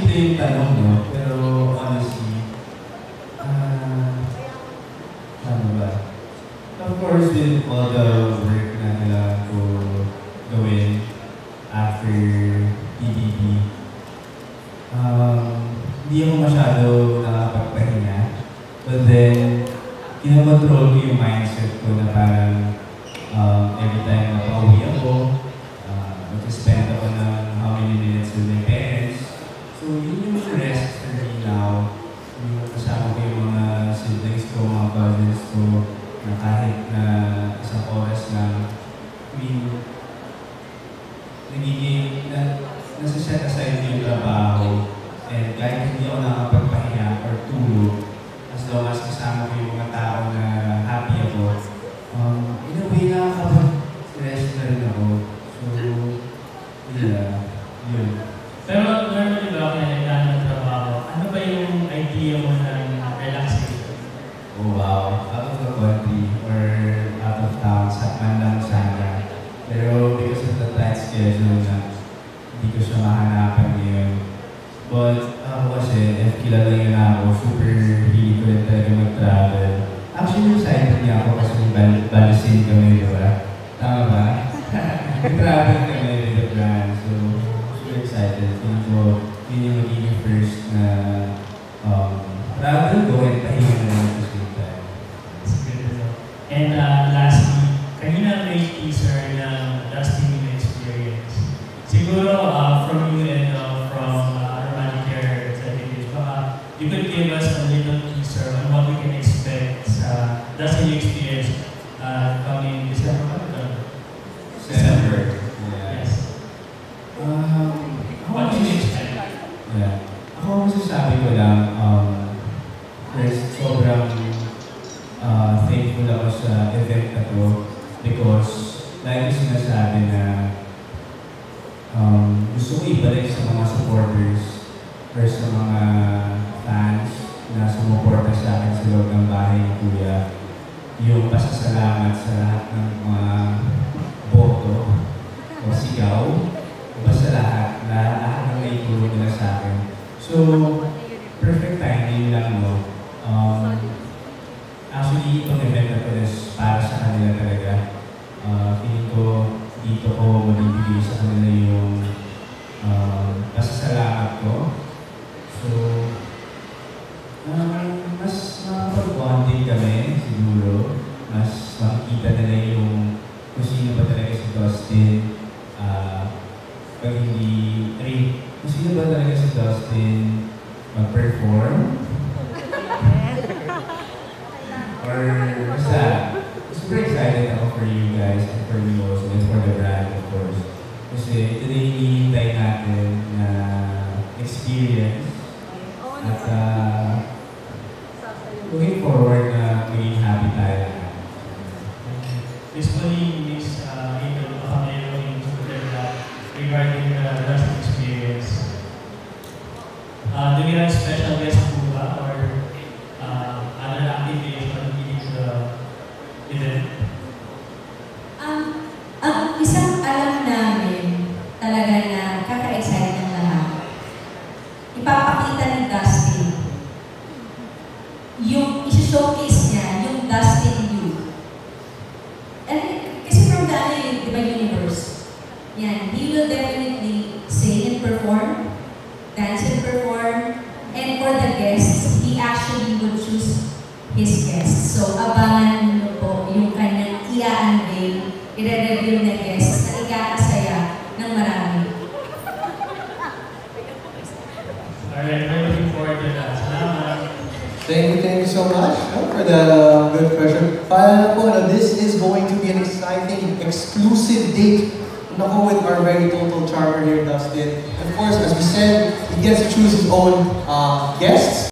simple yung tanong, no? Pero honestly, ano ba? Of course, with all the work na kailangan ko gawin after PBB, hindi ako masyado nakapagpahinga. But then, kinokontrol ko yung mindset ko na parang every time na pauwi ako, mag-spend ako ng how many minutes with my parents. So, yun yung rest for me now. Yung kasama ko yung mga siblings ko, mga cousins ko, na kahit na isang oras lang, I mean, nasa-set aside yung trabaho. And kahit hindi ako nakapagpahinga or tulog, as long as kasama ko yung mga tao na happy ako, in a way nakakapag-rest na rin ako. So, yeah, yun. Pero normally ba kaya ng trabaho, ano ba yung idea mo ng relaxation? Oh wow, out of the country or out of town, sa man lang sana. Pero because of the tight schedule na hindi ko siya mahanapan ngayon. But kasi, kilala niyo na ako, super hilig ko rin talaga mag-travel. Actually, excited niya ako kasi balisin kami, di ba? Tama ba? Nag-travel kami with the brand. So, super excited. Feeling ko, yun yung magiging first na travel ko and pahinga na lang at the same time. And lastly, kanina may teaser ng Dusty New Experience. Siguro from you and from Romantic Care Executives, you could give us a little teaser on what we can expect sa Dusty New Experience coming December. December. Yeah. Yes. What do you expect? Yeah. Ako masasabi ko lang, sobrang thankful ako sa event na to because like yung sinasabi na gusto ko ibalik sa mga supporters or sa mga fans na sumuporta sa akin sa loob ng bahay ni Kuya yung pasasalamat sa lahat ng mga boto o sigaw o basta lahat ng naitulong nila sa akin. So, perfect timing lang, no? Actually, itong event na to is para sa kanila talaga. Feeling ko dito ko mabibigay sa kanila yung pasasalamat ko. So, mas makapag-bonding kami siguro. Mas makikita nila yung kung sino ba talaga si Dustin. Pag hindi, kung sino ba talaga si Dustin mag-perform. Or basta, super excited ako for you guys and for me also and for the brand of course. Kasi ito na yung hinihintay natin na experience at looking forward na maging happy tayo. Basically, Ms. April, baka mayroong regarding the last experience. Do we have special guest po ba or other activities or the event? Ang isang alam namin talaga na kaka-excite ng lahat, ipapakita ni Dustin yung isi-showcase niya, yung Dustin you. Kasi from the di ba, universe, yan, he will definitely sing and perform, dance and perform, and for the guests, he actually would choose his guests. So, abangan niyo po yung kanyang i-unveil, i-reveal na guests na ikakasaya ng marami. Alright, we're looking forward to that. Salamat. Thank you so much for the good question. Final po, this is going to be an exciting, exclusive date with our very total charmer here, Dustin. Of course, as we said, he gets to choose his own guests.